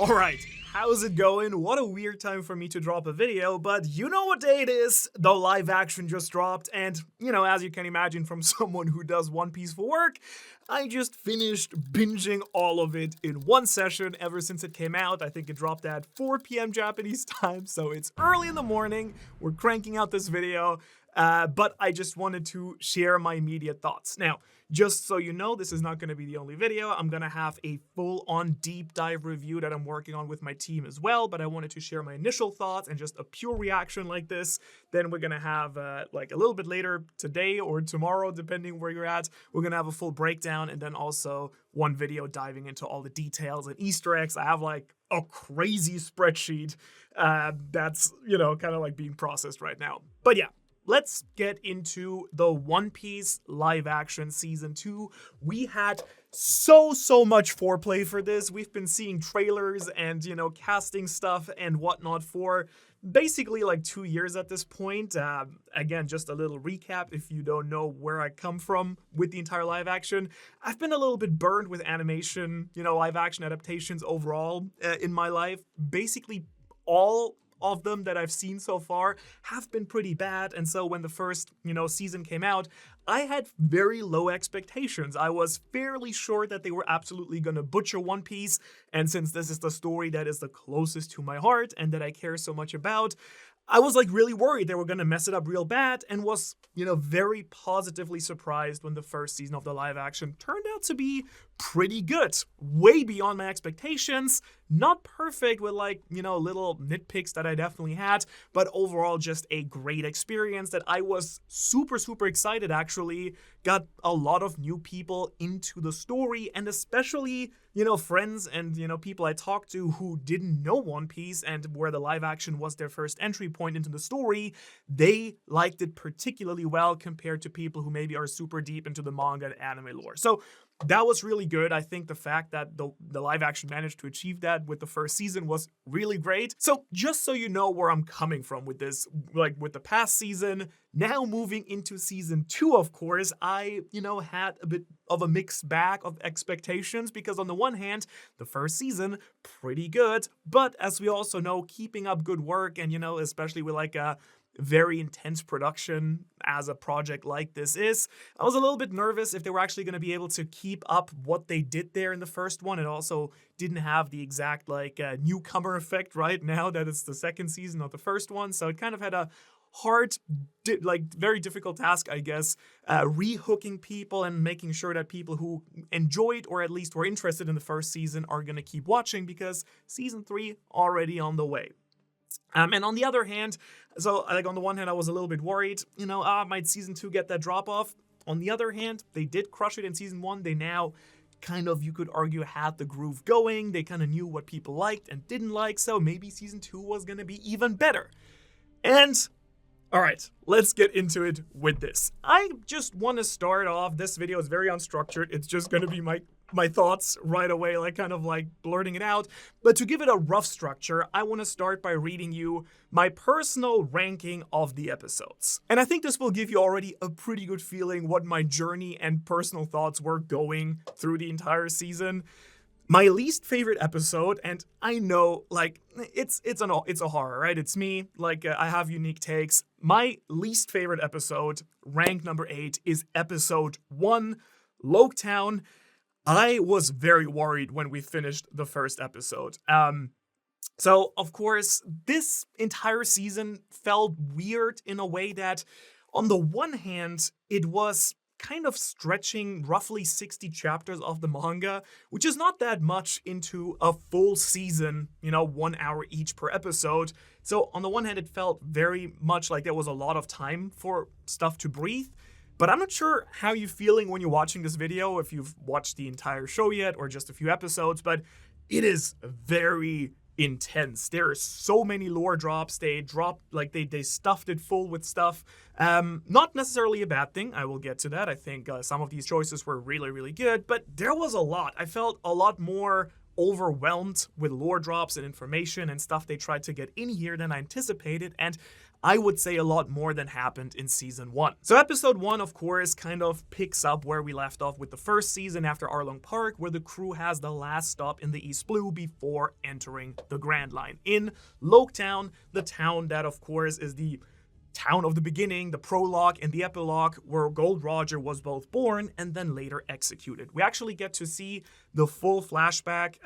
Alright, how's it going? What a weird time for me to drop a video, but you know what day it is. The live action just dropped, and as you can imagine from someone who does One Piece for work, I just finished binging all of it in one session ever since it came out. I think it dropped at 4 p.m. Japanese time, so it's early in the morning. We're cranking out this video, but I just wanted to share my immediate thoughts. Now, just so you know, this is not going to be the only video. I'm going to have a full-on deep dive review that I'm working on with my team as well, but I wanted to share my initial thoughts and just a pure reaction like this. Then we're going to have, like a little bit later today or tomorrow, depending where you're at, we're going to have a full breakdown and then also one video diving into all the details and Easter eggs. I have like a crazy spreadsheet that's, kind of like being processed right now. But yeah. Let's get into the One Piece live action season 2. We had so much foreplay for this. We've been seeing trailers and, casting stuff and whatnot for basically like 2 years at this point. Again, just a little recap if you don't know where I come from with the entire live action. I've been a little bit burned with animation, live action adaptations overall in my life. Basically all of them that I've seen so far have been pretty bad, and so when the first, season came out, I had very low expectations. I was fairly sure that they were absolutely gonna butcher One Piece, and since this is the story that is the closest to my heart and that I care so much about, I was like really worried they were gonna mess it up real bad, and was, very positively surprised when the first season of the live action turned out to be pretty good. Way beyond my expectations. Not perfect with like, little nitpicks that I definitely had, but overall just a great experience that I was super excited actually. Got a lot of new people into the story, and especially, friends and, people I talked to who didn't know One Piece and where the live action was their first entry point into the story, they liked it particularly well compared to people who maybe are super deep into the manga and anime lore. So that was really good. I think the fact that the live action managed to achieve that with the first season was really great. So just so you know where I'm coming from with this, like with the past season, now moving into season 2, of course, I, had a bit of a mixed bag of expectations because on the one hand, the first season, pretty good, but as we also know, keeping up good work and, especially with like a very intense production as a project like this is, I was a little bit nervous if they were actually going to be able to keep up what they did there in the first one. It also didn't have the exact like newcomer effect right now that it's the second season of the first one, so it kind of had a hard, very difficult task, I guess, rehooking people and making sure that people who enjoyed or at least were interested in the first season are going to keep watching because season 3 already on the way. And on the other hand, so like on the one hand, I was a little bit worried, might season 2 get that drop off? On the other hand, they did crush it in season 1. They now kind of, you could argue, had the groove going. They kind of knew what people liked and didn't like, so maybe season 2 was going to be even better. And all right, let's get into it with this. I just want to start off, this video is very unstructured. It's just going to be my thoughts right away, like kind of like blurting it out. But to give it a rough structure, I want to start by reading you my personal ranking of the episodes. And I think this will give you already a pretty good feeling what my journey and personal thoughts were going through the entire season. My least favorite episode, and I know, like, it's a horror, right? It's me, like, I have unique takes. My least favorite episode, rank number 8, is episode 1, Loguetown. I was very worried when we finished the first episode. So, of course, this entire season felt weird in a way that, on the one hand, it was kind of stretching roughly 60 chapters of the manga, which is not that much into a full season, 1 hour each per episode. So on the one hand, it felt very much like there was a lot of time for stuff to breathe. But I'm not sure how you're feeling when you're watching this video, if you've watched the entire show yet or just a few episodes, but it is very intense. There are so many lore drops. They stuffed it full with stuff. Not necessarily a bad thing. I will get to that. I think some of these choices were really good, but there was a lot. I felt a lot more overwhelmed with lore drops and information and stuff they tried to get in here than I anticipated, and I would say a lot more than happened in season 1. So episode 1, of course, kind of picks up where we left off with the first season after Arlong Park, where the crew has the last stop in the East Blue before entering the Grand Line in Loguetown, the town that, of course, is the town of the beginning, the prologue and the epilogue, where Gold Roger was both born and then later executed. We actually get to see the full flashback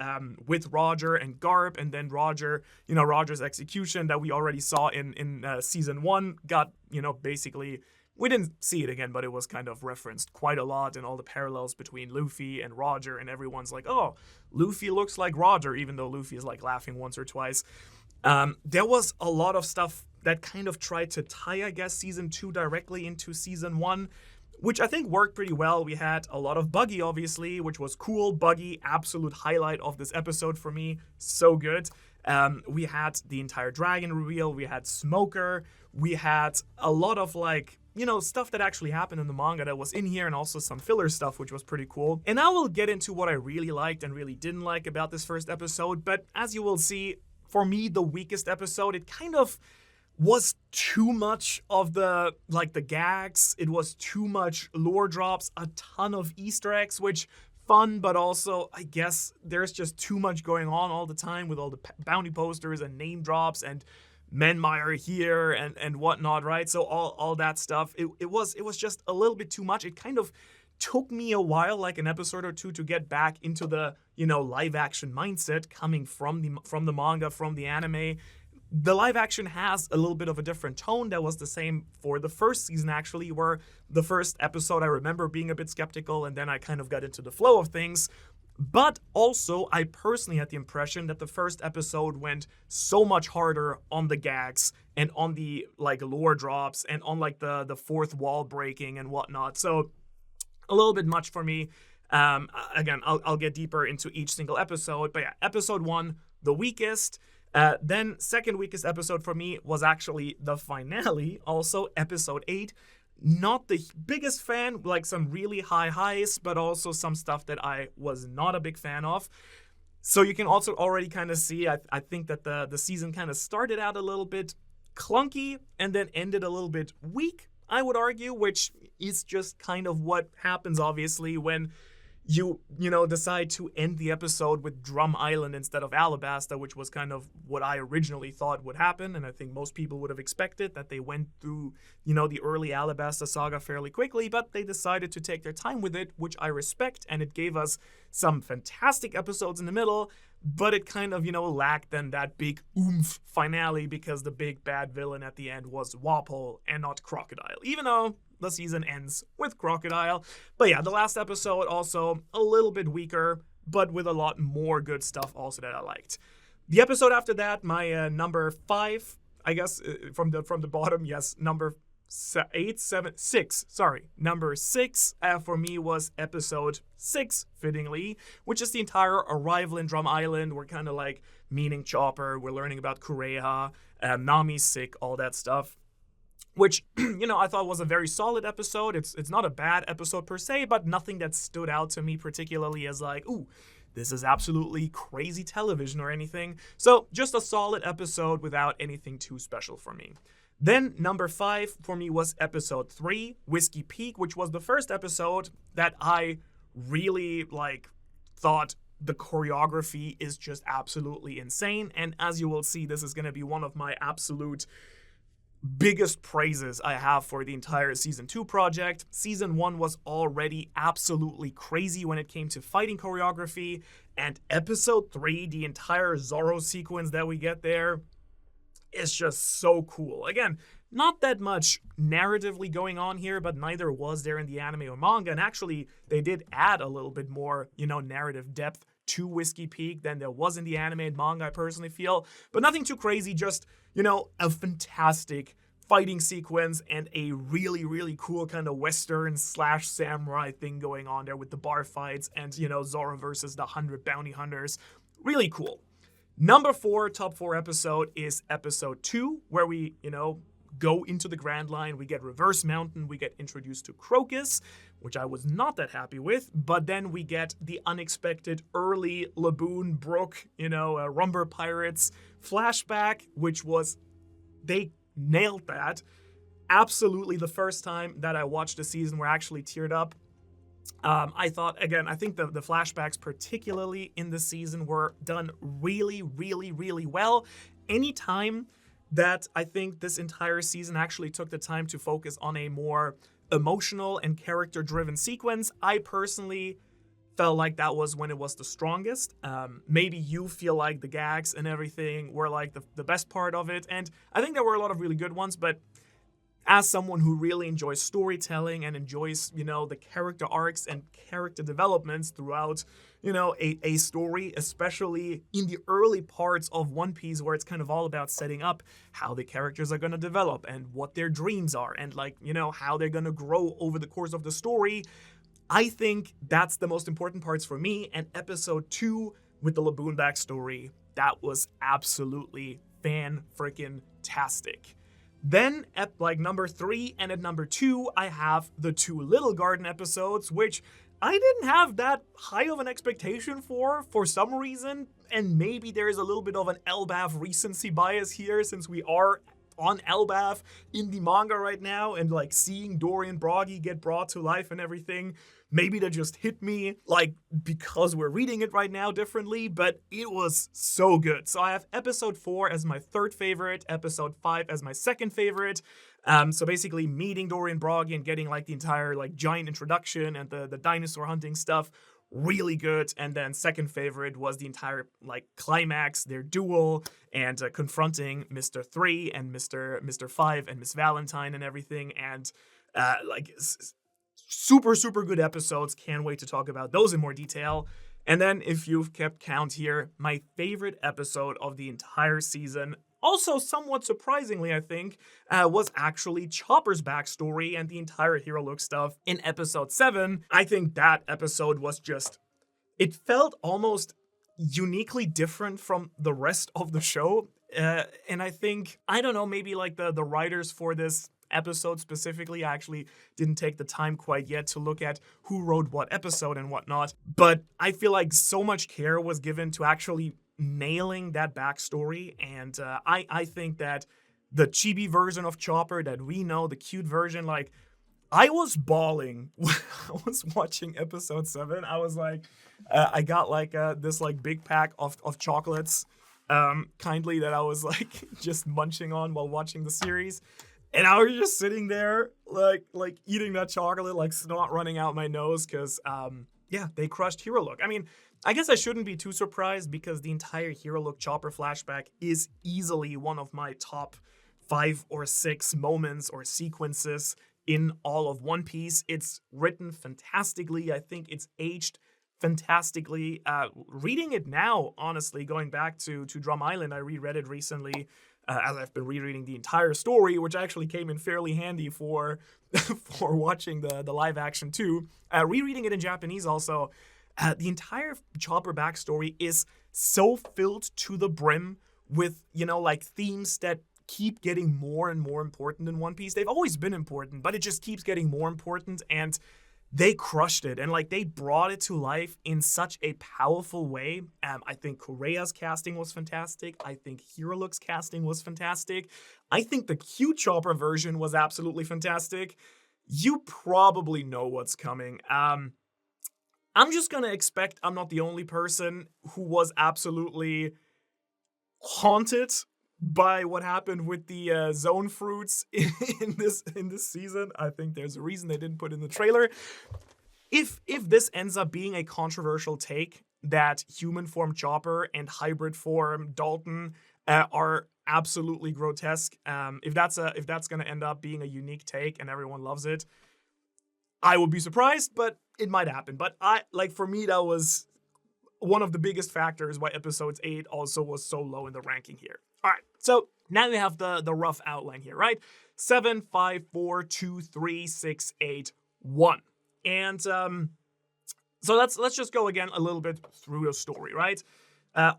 with Roger and Garp, and then Roger's execution that we already saw in season 1 got, basically, we didn't see it again, but it was kind of referenced quite a lot in all the parallels between Luffy and Roger, and everyone's like, oh, Luffy looks like Roger, even though Luffy is like laughing once or twice. There was a lot of stuff that kind of tried to tie, I guess, season 2 directly into season 1, which I think worked pretty well. We had a lot of Buggy, obviously, which was cool. Buggy, absolute highlight of this episode for me. So good. We had the entire dragon reveal. We had Smoker. We had a lot of, stuff that actually happened in the manga that was in here, and also some filler stuff, which was pretty cool. And I will get into what I really liked and really didn't like about this first episode, but as you will see, for me, the weakest episode, it kind of was too much of the gags. It was too much lore drops, a ton of Easter eggs, which fun, but also I guess there's just too much going on all the time with all the bounty posters and name drops and Menmire here and whatnot, right? So all that stuff, it was just a little bit too much. It kind of took me a while, like an episode or two, to get back into the live action mindset coming from the manga, from the anime. The live action has a little bit of a different tone. That was the same for the first season, actually, where the first episode I remember being a bit skeptical, and then I kind of got into the flow of things. But also, I personally had the impression that the first episode went so much harder on the gags and on the lore drops and on the fourth wall breaking and whatnot. So a little bit much for me. Again, I'll get deeper into each single episode. But yeah, episode 1, the weakest. Then second weakest episode for me was actually the finale, also episode 8. Not the biggest fan, some really high highs, but also some stuff that I was not a big fan of. So you can also already kind of see, I think that the season kind of started out a little bit clunky and then ended a little bit weak, I would argue, which is just kind of what happens, obviously, when you decide to end the episode with Drum Island instead of Alabasta, which was kind of what I originally thought would happen, and I think most people would have expected that they went through, the early Alabasta saga fairly quickly, but they decided to take their time with it, which I respect, and it gave us some fantastic episodes in the middle, but it kind of, lacked then that big oomph finale because the big bad villain at the end was Wapol and not Crocodile, even though the season ends with Crocodile. But yeah, the last episode also a little bit weaker, but with a lot more good stuff also that I liked. The episode after that, my number 5, I guess, from the bottom, yes, number 6 for me was episode 6, fittingly, which is the entire arrival in Drum Island. We're kind of meeting Chopper, we're learning about Kureha, Nami's sick, all that stuff. Which, I thought was a very solid episode. It's not a bad episode per se, but nothing that stood out to me particularly as ooh, this is absolutely crazy television or anything. So just a solid episode without anything too special for me. Then number 5 for me was episode 3, Whiskey Peak, which was the first episode that I really thought the choreography is just absolutely insane. And as you will see, this is going to be one of my absolute biggest praises I have for the entire Season 2 project. Season 1 was already absolutely crazy when it came to fighting choreography, and Episode 3, the entire Zoro sequence that we get there, is just so cool. Again, not that much narratively going on here, but neither was there in the anime or manga, and actually, they did add a little bit more, narrative depth to Whiskey Peak than there was in the anime and manga, I personally feel. But nothing too crazy, just, a fantastic fighting sequence and a really, really cool kind of Western / samurai thing going on there with the bar fights and, Zoro versus the 100 bounty hunters. Really cool. Number 4, top 4 episode is episode 2, where we, go into the Grand Line. We get Reverse Mountain. We get introduced to Crocus, which I was not that happy with. But then we get the unexpected early Laboon, Brook, Rumber Pirates flashback, which was, they nailed that. Absolutely the first time that I watched the season where I actually teared up. I think the flashbacks, particularly in this season, were done really, really, really well. Anytime that I think this entire season actually took the time to focus on a more emotional and character-driven sequence, I personally felt like that was when it was the strongest. Maybe you feel like the gags and everything were like the best part of it, and I think there were a lot of really good ones, but as someone who really enjoys storytelling and enjoys, the character arcs and character developments throughout, a story, especially in the early parts of One Piece, where it's kind of all about setting up how the characters are going to develop and what their dreams are and, how they're going to grow over the course of the story. I think that's the most important parts for me. And episode 2 with the Laboon backstory, that was absolutely fan-freaking-tastic. Then at number 3 and at number 2, I have the 2 Little Garden episodes, which I didn't have that high of an expectation for some reason. And maybe there is a little bit of an Elbaf recency bias here, since we are on Elbaf in the manga right now, and seeing Dorian Broggy get brought to life and everything. Maybe that just hit me because we're reading it right now differently, but it was so good. So I have episode 4 as my third favorite, episode 5 as my second favorite. So basically meeting Dorian Broggy and getting the entire giant introduction and the dinosaur hunting stuff, really good. And then second favorite was the entire climax, their duel, and confronting Mr. 3 and Mr. 5 and Miss Valentine and everything. And super, super good episodes. Can't wait to talk about those in more detail. And then, if you've kept count here, my favorite episode of the entire season, also somewhat surprisingly, I think, was actually Chopper's backstory and the entire Hero Look stuff in episode 7. I think that episode was just, it felt almost uniquely different from the rest of the show. And I think, I don't know, maybe the writers for this episode specifically, I actually didn't take the time quite yet to look at who wrote what episode and whatnot, but I feel like so much care was given to actually nailing that backstory. And I think that the chibi version of Chopper that we know, the cute version, I was bawling when I was watching episode 7. I was I got this big pack of chocolates kindly that I was just munching on while watching the series. And I was just sitting there, eating that chocolate, snot running out my nose, because, they crushed Hero Look. I mean, I guess I shouldn't be too surprised, because the entire Hero Look Chopper flashback is easily one of my top 5 or 6 moments or sequences in all of One Piece. It's written fantastically. I think it's aged fantastically. Reading it now, honestly, going back to Drum Island, I reread it recently, as I've been rereading the entire story, which actually came in fairly handy for watching the live action too. Rereading it in Japanese also, the entire Chopper backstory is so filled to the brim with, themes that keep getting more and more important in One Piece. They've always been important, but it just keeps getting more important, and they crushed it, and they brought it to life in such a powerful way. I think Korea's casting was fantastic. I think Hero Look's casting was fantastic. I think the Q Chopper version was absolutely fantastic. You probably know what's coming. I'm just gonna expect I'm not the only person who was absolutely haunted by what happened with the zone fruits in this season. I think there's a reason they didn't put in the trailer. If this ends up being a controversial take that human form Chopper and hybrid form Dalton are absolutely grotesque, if that's going to end up being a unique take and everyone loves it, I would be surprised, but it might happen. But for me, that was one of the biggest factors why episode 8 also was so low in the ranking here. All right, so now we have the rough outline here, right? 7, 5, 4, 2, 3, 6, 8, 1. And so let's just go again a little bit through the story, right?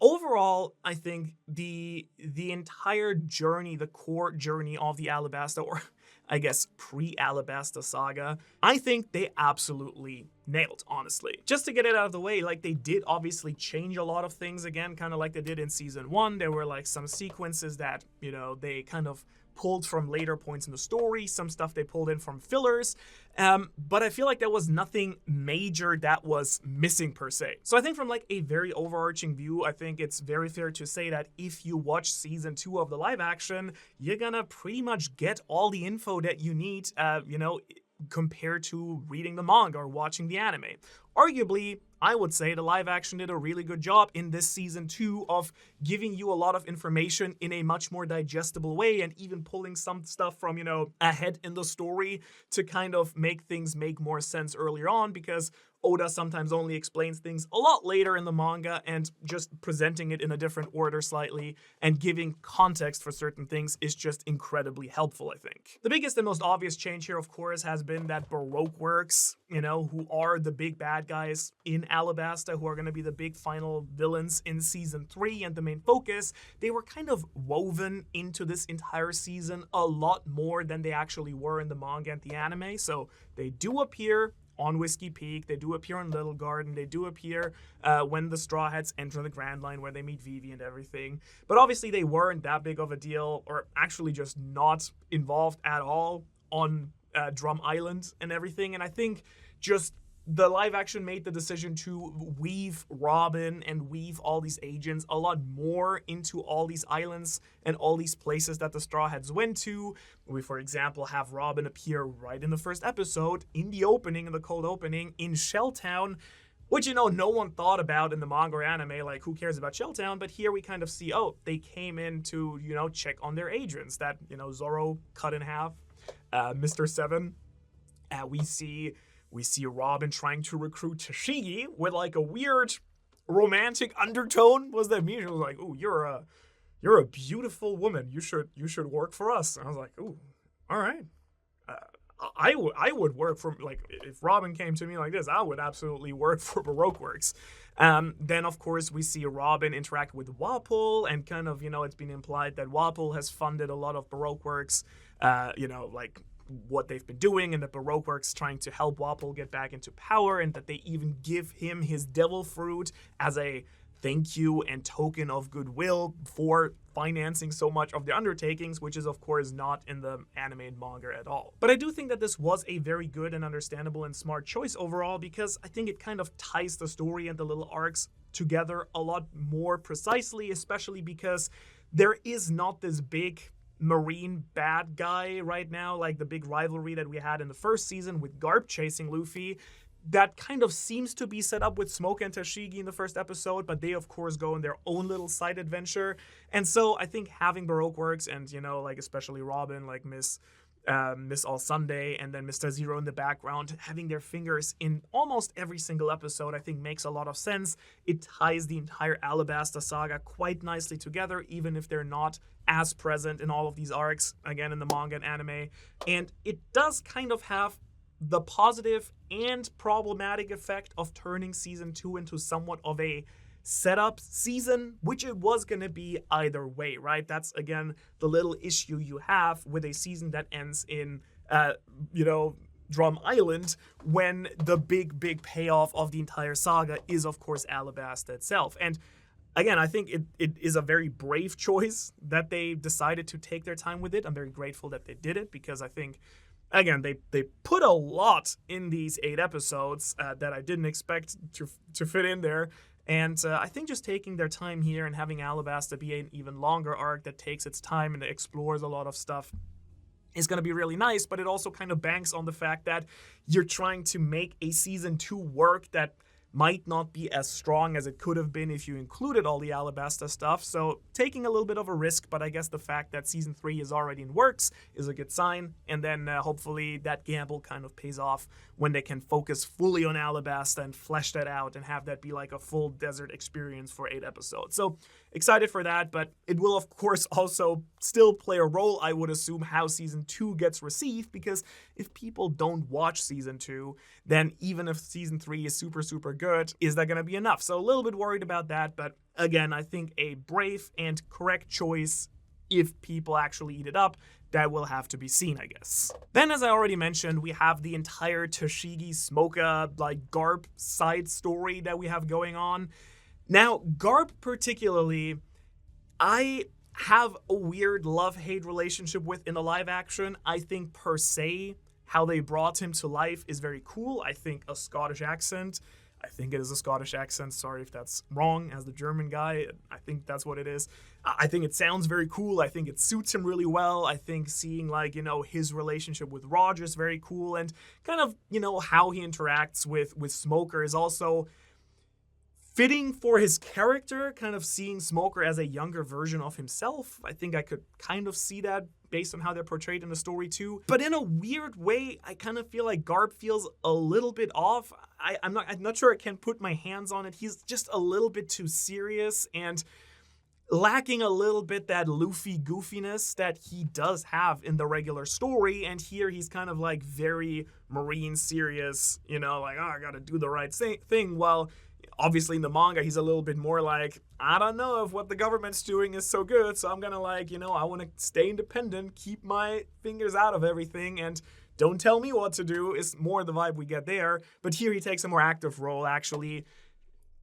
Overall, I think the entire journey, the core journey of the Alabasta, or I guess, pre-Alabasta saga, I think they absolutely nailed, honestly. Just to get it out of the way, like, they did obviously change a lot of things again, kind of like they did in season 1. There were like some sequences that, you know, they kind of pulled from later points in the story, some stuff they pulled in from fillers, but I feel like there was nothing major that was missing per se. So I think from like a very overarching view, I think it's very fair to say that if you watch season 2 of the live action, you're gonna pretty much get all the info that you need, you know, compared to reading the manga or watching the anime. Arguably, I would say the live action did a really good job in this season 2 of giving you a lot of information in a much more digestible way, and even pulling some stuff from, you know, ahead in the story to kind of make things make more sense earlier on, because Oda sometimes only explains things a lot later in the manga, and just presenting it in a different order slightly and giving context for certain things is just incredibly helpful, I think. The biggest and most obvious change here, of course, has been that Baroque Works, you know, who are the big bad guys in Alabasta, who are going to be the big final villains in season 3 and the main focus, they were kind of woven into this entire season a lot more than they actually were in the manga and the anime. So they do appear on Whiskey Peak, they do appear on Little Garden, they do appear when the Straw Hats enter the Grand Line, where they meet Vivi and everything. But obviously they weren't that big of a deal, or actually just not involved at all on Drum Island and everything. And I think just the live action made the decision to weave Robin and weave all these agents a lot more into all these islands and all these places that the Straw Hats went to. We, for example, have Robin appear right in the first episode, in the opening, in the cold opening, in Shelltown, which, you know, no one thought about in the manga or anime. Like, who cares about Shelltown? But here we kind of see, oh, they came in to, you know, check on their agents that, you know, Zoro cut in half, Mr. Seven. We see Robin trying to recruit Tashigi with like a weird romantic undertone. What does that mean? She was like, "Ooh, you're a beautiful woman. You should work for us." And I was like, "Ooh, all right." I would work for, like, if Robin came to me like this, I would absolutely work for Baroque Works. Then of course we see Robin interact with Wapol, and kind of, you know, it's been implied that Wapol has funded a lot of Baroque Works, you know, like what they've been doing, and that Baroque Works trying to help Wapol get back into power, and that they even give him his devil fruit as a thank you and token of goodwill for financing so much of the undertakings, which is of course not in the anime and manga at all. But I do think that this was a very good and understandable and smart choice overall, because I think it kind of ties the story and the little arcs together a lot more precisely, especially because there is not this big marine bad guy right now, like the big rivalry that we had in the first season with Garp chasing Luffy. That kind of seems to be set up with Smoke and Tashigi in the first episode, but they of course go on their own little side adventure. And so I think having Baroque Works and, you know, like especially Robin, like Miss All Sunday, and then Mr. Zero in the background, having their fingers in almost every single episode, I think makes a lot of sense. It ties the entire Alabasta saga quite nicely together, even if they're not as present in all of these arcs, again, in the manga and anime. And it does kind of have the positive and problematic effect of turning season 2 into somewhat of a setup season, which it was going to be either way, right? That's, again, the little issue you have with a season that ends in, you know, Drum Island, when the big payoff of the entire saga is, of course, Alabasta itself. And again, I think it is a very brave choice that they decided to take their time with it. I'm very grateful that they did it, because I think, again, they put a lot in these 8 episodes that I didn't expect to fit in there. And I think just taking their time here and having Alabasta be an even longer arc that takes its time and explores a lot of stuff is going to be really nice. But it also kind of banks on the fact that you're trying to make a season 2 work that might not be as strong as it could have been if you included all the Alabasta stuff. So taking a little bit of a risk, but I guess the fact that season 3 is already in works is a good sign. And then hopefully that gamble kind of pays off when they can focus fully on Alabasta and flesh that out and have that be like a full desert experience for 8 episodes. So excited for that, but it will of course also still play a role, I would assume, how season 2 gets received, because if people don't watch season 2, then even if season 3 is super good, is that going to be enough? So a little bit worried about that, but again, I think a brave and correct choice if people actually eat it up, that will have to be seen, I guess. Then, as I already mentioned, we have the entire Toshigi Smoka, Garp side story that we have going on. Now, Garp particularly, I have a weird love-hate relationship with in the live action. I think per se, how they brought him to life is very cool. I think a Scottish accent, I think it is a Scottish accent, sorry if that's wrong as the German guy, I think that's what it is. I think it sounds very cool, I think it suits him really well. I think seeing his relationship with Roger is very cool, and kind of, how he interacts with Smoker is also fitting for his character, kind of seeing Smoker as a younger version of himself. I think I could kind of see that based on how they're portrayed in the story too. But in a weird way, I kind of feel like Garp feels a little bit off. I'm not sure I can put my hands on it. He's just a little bit too serious and lacking a little bit that Luffy goofiness that he does have in the regular story. And here he's kind of very marine serious, I gotta do the right thing. While obviously in the manga, he's a little bit more I don't know if what the government's doing is so good, so I'm gonna I want to stay independent, keep my fingers out of everything, and don't tell me what to do is more the vibe we get there. But here he takes a more active role, actually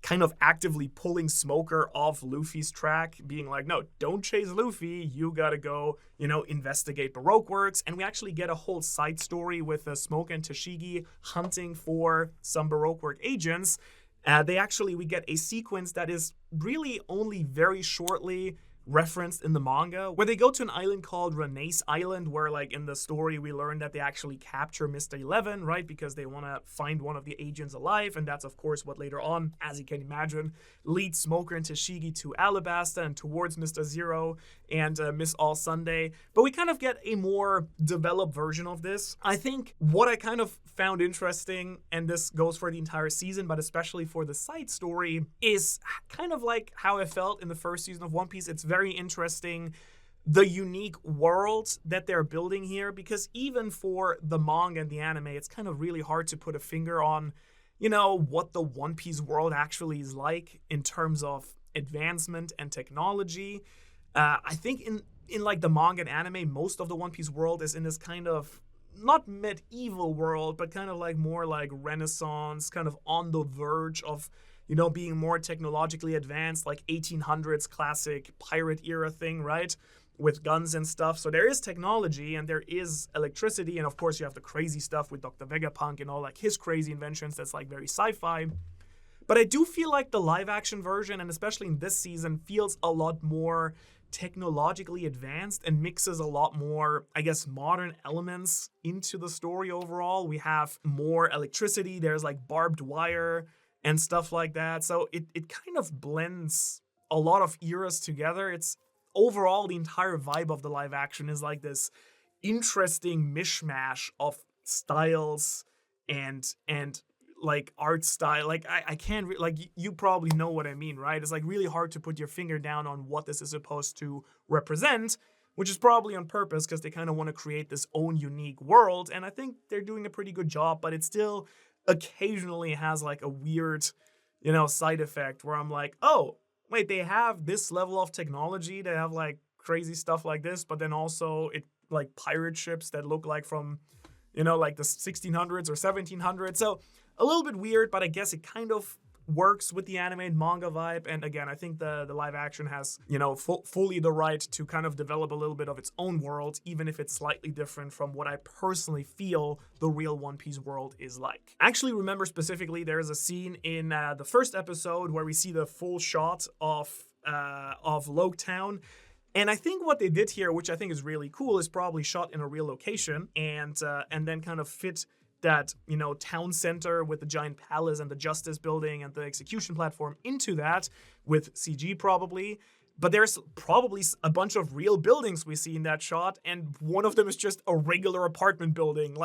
kind of actively pulling Smoker off Luffy's track, being no, don't chase Luffy, you gotta go, investigate Baroque works. And we actually get a whole side story with Smoker and Toshigi hunting for some Baroque work agents. We get a sequence that is really only very shortly referenced in the manga, where they go to an island called Renee's Island, where in the story we learn that they actually capture Mr. 11, right? Because they want to find one of the agents alive, and that's of course what later on, as you can imagine, leads Smoker and Toshigi to Alabasta and towards Mr. Zero and Miss All Sunday. But we kind of get a more developed version of this. I think what I kind of found interesting, and this goes for the entire season, but especially for the side story, is kind of how I felt in the first season of One Piece. It's very interesting, the unique world that they're building here, because even for the manga and the anime, it's kind of really hard to put a finger on, what the One Piece world actually is like in terms of advancement and technology. I think in the manga and anime, most of the One Piece world is in this kind of not medieval world, but kind of more Renaissance, kind of on the verge of being more technologically advanced, 1800s classic pirate era thing, right? With guns and stuff. So there is technology and there is electricity. And of course you have the crazy stuff with Dr. Vegapunk and all his crazy inventions that's very sci-fi. But I do feel the live action version, and especially in this season, feels a lot more technologically advanced and mixes a lot more, I guess, modern elements into the story overall. We have more electricity. There's barbed wire and stuff like that. So it kind of blends a lot of eras together. It's overall the entire vibe of the live action is this interesting mishmash of styles and art style. I can't you probably know what I mean, right? It's really hard to put your finger down on what this is supposed to represent, which is probably on purpose because they kind of want to create this own unique world. And I think they're doing a pretty good job, but it still occasionally has a weird, side effect where I'm oh, wait, they have this level of technology, they have crazy stuff like this, but then also it pirate ships that look from, the 1600s or 1700s. So a little bit weird, but I guess it kind of works with the anime and manga vibe. And again, I think the live action has, fully the right to kind of develop a little bit of its own world, even if it's slightly different from what I personally feel the real One Piece world is like. I actually remember specifically there is a scene in the first episode where we see the full shot of Loguetown. And I think what they did here, which I think is really cool, is probably shot in a real location and then kind of fit that, town center with the giant palace and the justice building and the execution platform into that with CG probably. But there's probably a bunch of real buildings we see in that shot, and one of them is just a regular apartment building,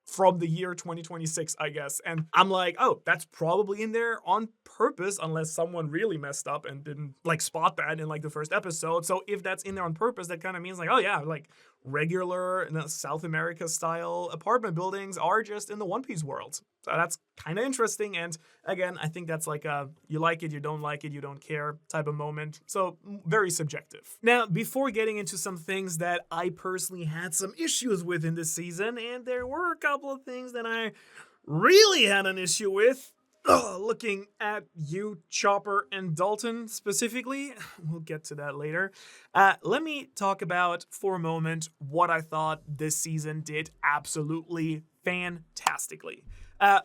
from the year 2026, I guess. And I'm oh, that's probably in there on purpose, unless someone really messed up and didn't spot that in the first episode. So if that's in there on purpose, that kind of means oh yeah, regular South America style apartment buildings are just in the One Piece world. So that's kind of interesting. And again, I think that's like a you like it, you don't like it, you don't care type of moment. So very subjective. Now, before getting into some things that I personally had some issues with in this season, and there were a couple of things that I really had an issue with, looking at you, Chopper, and Dalton specifically, we'll get to that later. Let me talk about, for a moment, what I thought this season did absolutely fantastically.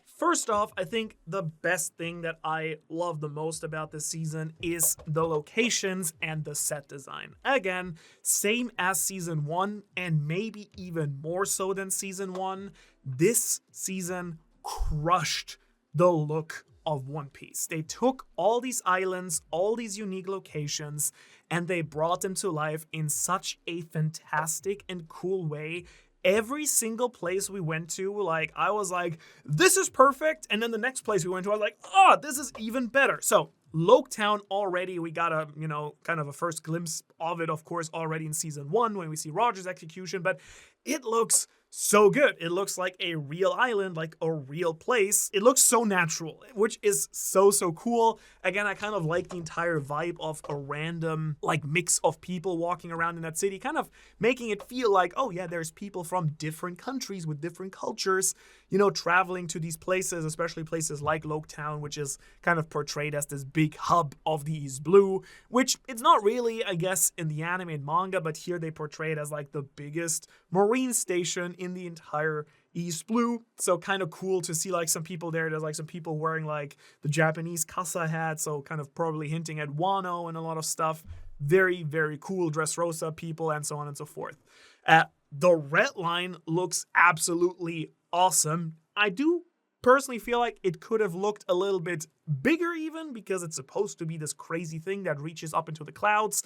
First off, I think the best thing that I love the most about this season is the locations and the set design. Again, same as season 1, and maybe even more so than season 1, this season crushed the look of One Piece. They took all these islands, all these unique locations, and they brought them to life in such a fantastic and cool way. Every single place we went to, I was like, this is perfect. And then the next place we went to, I was like, oh, this is even better. So Loguetown already, we got a, kind of a first glimpse of it, of course, already in season 1 when we see Roger's execution, but it looks so good. It looks like a real island, like a real place. It looks so natural, which is so cool. Again, I kind of like the entire vibe of a random mix of people walking around in that city, kind of making it feel like, oh yeah, there's people from different countries with different cultures, traveling to these places, especially places like Loguetown, which is kind of portrayed as this big hub of the East Blue, which it's not really, I guess, in the anime and manga, but here they portray it as the biggest marine station in the entire East Blue. So kind of cool to see some people there. There's some people wearing the Japanese casa hat, so kind of probably hinting at Wano and a lot of stuff. Very, very cool Dressrosa people and so on and so forth. The red line looks absolutely awesome. I do personally feel like it could have looked a little bit bigger even, because it's supposed to be this crazy thing that reaches up into the clouds,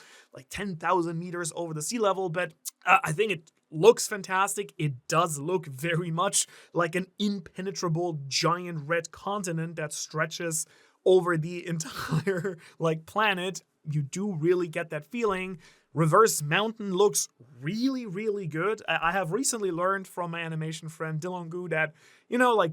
10,000 meters over the sea level, but I think it looks fantastic. It does look very much like an impenetrable giant red continent that stretches over the entire planet. You do really get that feeling. Reverse Mountain looks really, really good. I have recently learned from my animation friend Dylan Gu that,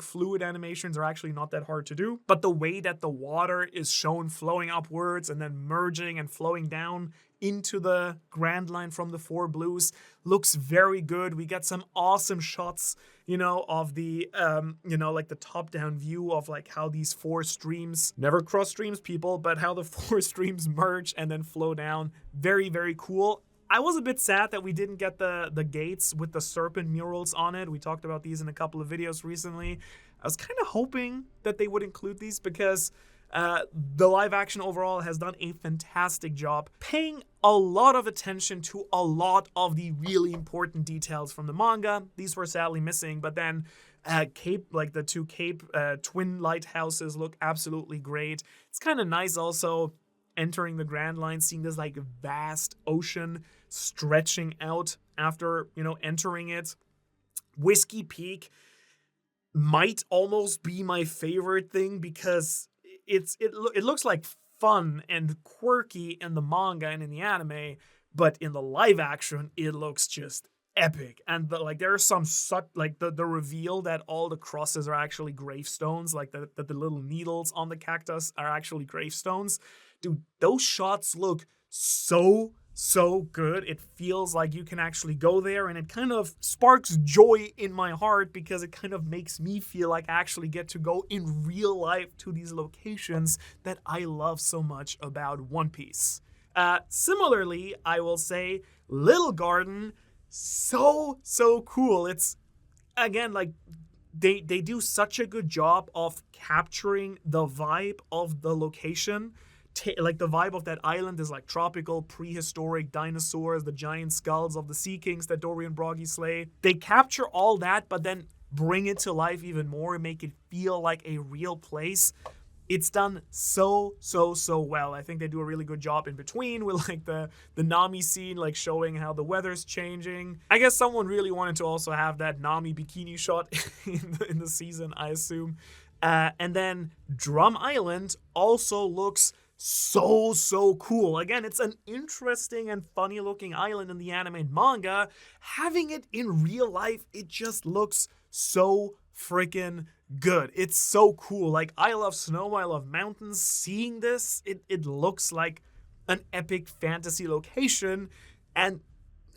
fluid animations are actually not that hard to do. But the way that the water is shown flowing upwards and then merging and flowing down into the Grand Line from the Four Blues looks very good. We get some awesome shots, of the, the top-down view of how these four streams, never cross streams, people, but how the four streams merge and then flow down. Very, very cool. I was a bit sad that we didn't get the gates with the serpent murals on it. We talked about these in a couple of videos recently. I was kind of hoping that they would include these because the live action overall has done a fantastic job paying a lot of attention to a lot of the really important details from the manga. These were sadly missing, but then the two Cape twin lighthouses look absolutely great. It's kind of nice also entering the Grand Line, seeing this vast ocean stretching out after, entering it. Whiskey Peak might almost be my favorite thing because it looks like fun and quirky in the manga and in the anime, but in the live action, it looks just epic. And there are some the reveal that all the crosses are actually gravestones, that the little needles on the cactus are actually gravestones. Dude, those shots look so good. It feels like you can actually go there, and it kind of sparks joy in my heart because it kind of makes me feel like I actually get to go in real life to these locations that I love so much about One Piece. Similarly, I will say Little Garden, so cool. It's, again, they do such a good job of capturing the vibe of the location. The vibe of that island is tropical, prehistoric dinosaurs, the giant skulls of the Sea Kings that Dory and Broggy slay. They capture all that, but then bring it to life even more and make it feel like a real place. It's done so well. I think they do a really good job in between with the Nami scene, showing how the weather's changing. I guess someone really wanted to also have that Nami bikini shot in the season, I assume. And then Drum Island also looks so cool. Again, it's an interesting and funny looking island in the anime and manga. Having it in real life, it just looks so freaking good. It's so cool. Like, I love snow, I love mountains. Seeing this, it looks like an epic fantasy location. And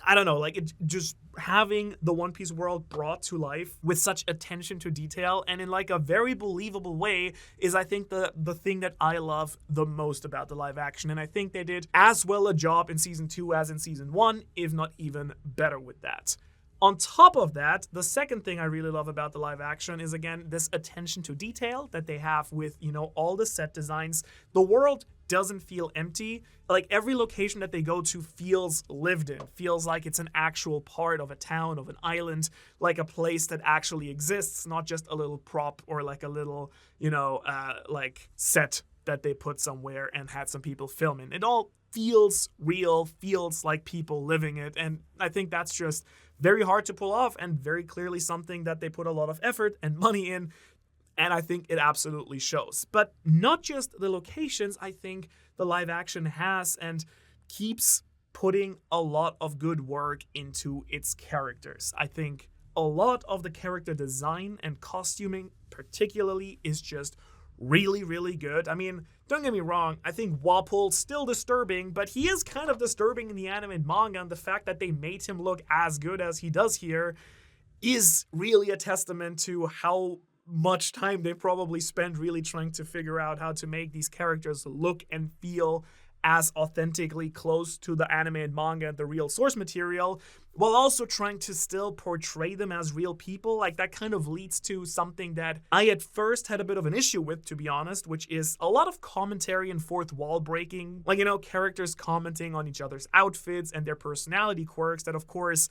I don't know, like, it just having the One Piece world brought to life with such attention to detail and in like a very believable way is, I think, the thing that I love the most about the live action. And I think they did as well a job in season 2 as in season 1, if not even better with that. On top of that, the second thing I really love about the live action is, again, this attention to detail that they have with, all the set designs. The world doesn't feel empty. Like, every location that they go to feels lived in, feels like it's an actual part of a town, of an island, like a place that actually exists, not just a little prop or like a little, like set that they put somewhere and had some people film in. It all feels real, feels like people living it. And I think that's just very hard to pull off and very clearly something that they put a lot of effort and money in. And I think it absolutely shows. But not just the locations, I think the live action has and keeps putting a lot of good work into its characters. I think a lot of the character design and costuming particularly is just really good. I mean, don't get me wrong, I think Wapol's still disturbing, but he is kind of disturbing in the anime and manga, and the fact that they made him look as good as he does here is really a testament to how much time they probably spent really trying to figure out how to make these characters look and feel as authentically close to the anime and manga and the real source material, while also trying to still portray them as real people. Like, that kind of leads to something that I at first had a bit of an issue with, to be honest, which is a lot of commentary and fourth wall breaking. Like, characters commenting on each other's outfits and their personality quirks that, of course,